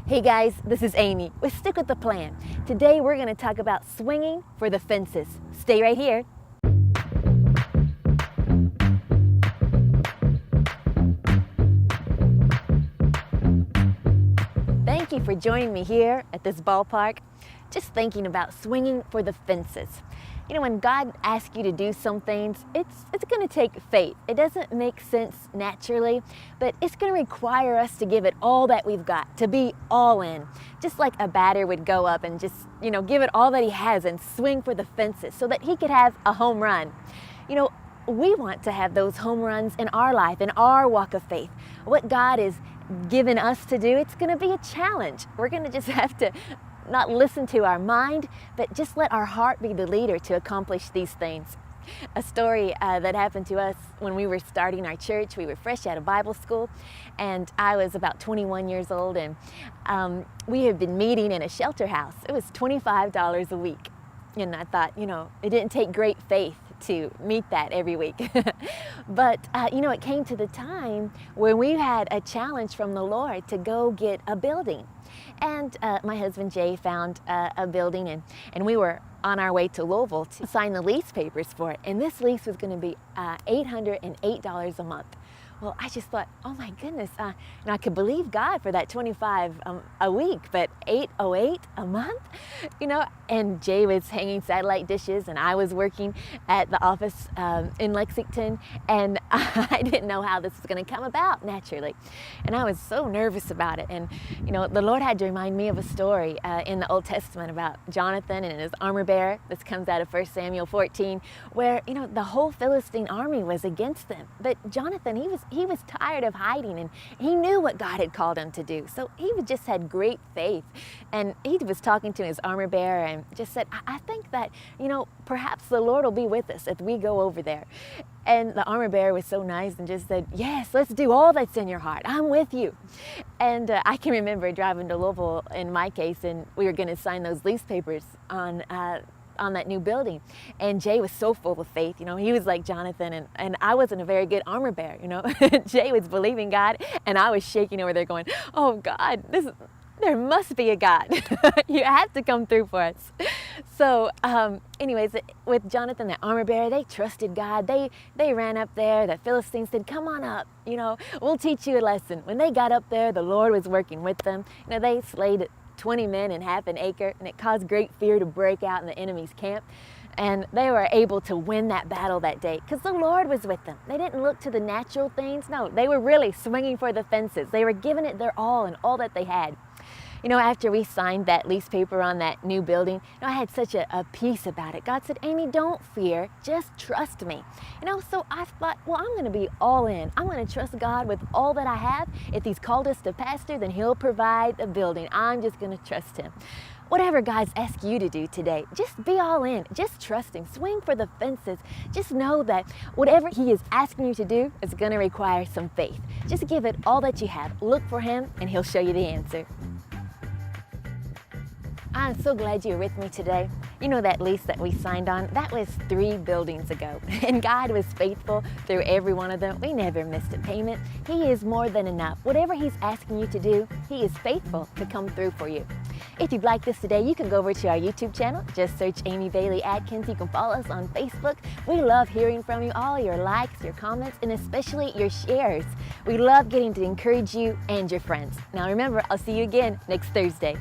Hey guys, this is Amy with Stick with the Plan. Today we're going to talk about swinging for the fences. Stay right here. Thank you for joining me here at this ballpark. Just thinking about swinging for the fences. You know, when God asks you to do some things, it's going to take faith. It doesn't make sense naturally, but it's going to require us to give it all that we've got, to be all in. Just like a batter would go up and just, give it all that he has and swing for the fences so that he could have a home run. You know, we want to have those home runs in our life, in our walk of faith. What God has given us to do, it's going to be a challenge. We're going to just have to not listen to our mind, but just let our heart be the leader to accomplish these things. A story that happened to us when we were starting our church. We were fresh out of Bible school, and I was about 21 years old, and we had been meeting in a shelter house. It was $25 a week, and I thought, it didn't take great faith to meet that every week. But, it came to the time where we had a challenge from the Lord to go get a building. And my husband Jay found a building, and we were on our way to Louisville to sign the lease papers for it. And this lease was going to be $808 a month. Well, I just thought, oh my goodness, and I could believe God for that 25 a week, but 808 a month, and Jay was hanging satellite dishes, and I was working at the office in Lexington, and I didn't know how this was going to come about naturally, and I was so nervous about it. And the Lord had to remind me of a story in the Old Testament about Jonathan and his armor bearer. This comes out of 1 Samuel 14, where the whole Philistine army was against them, but Jonathan, he was tired of hiding, and he knew what God had called him to do. So he just had great faith, and he was talking to his armor bearer and just said, I think that, perhaps the Lord will be with us if we go over there. And the armor bearer was so nice and just said, yes, let's do all that's in your heart. I'm with you. And I can remember driving to Louisville in my case, and we were going to sign those lease papers on that new building. And Jay was so full of faith, he was like Jonathan, and I wasn't a very good armor bearer, Jay was believing God, and I was shaking over there going, oh God, there must be a God. You have to come through for us. So anyways, with Jonathan, the armor bearer, they trusted God. They ran up there. The Philistines said, come on up, we'll teach you a lesson. When they got up there, the Lord was working with them. They slayed 20 men in half an acre, and it caused great fear to break out in the enemy's camp. And they were able to win that battle that day because the Lord was with them. They didn't look to the natural things. No, they were really swinging for the fences. They were giving it their all and all that they had. After we signed that lease paper on that new building, I had such a peace about it. God said, Amy, don't fear, just trust me. So I thought, well, I'm going to be all in. I'm going to trust God with all that I have. If he's called us to pastor, then he'll provide the building. I'm just going to trust him. Whatever God's asked you to do today, just be all in. Just trust him. Swing for the fences. Just know that whatever he is asking you to do is going to require some faith. Just give it all that you have. Look for him, and he'll show you the answer. I'm so glad you're with me today. That lease that we signed on, that was 3 buildings ago. And God was faithful through every one of them. We never missed a payment. He is more than enough. Whatever he's asking you to do, he is faithful to come through for you. If you've liked this today, you can go over to our YouTube channel. Just search Amy Bailey Adkins. You can follow us on Facebook. We love hearing from you, all your likes, your comments, and especially your shares. We love getting to encourage you and your friends. Now remember, I'll see you again next Thursday.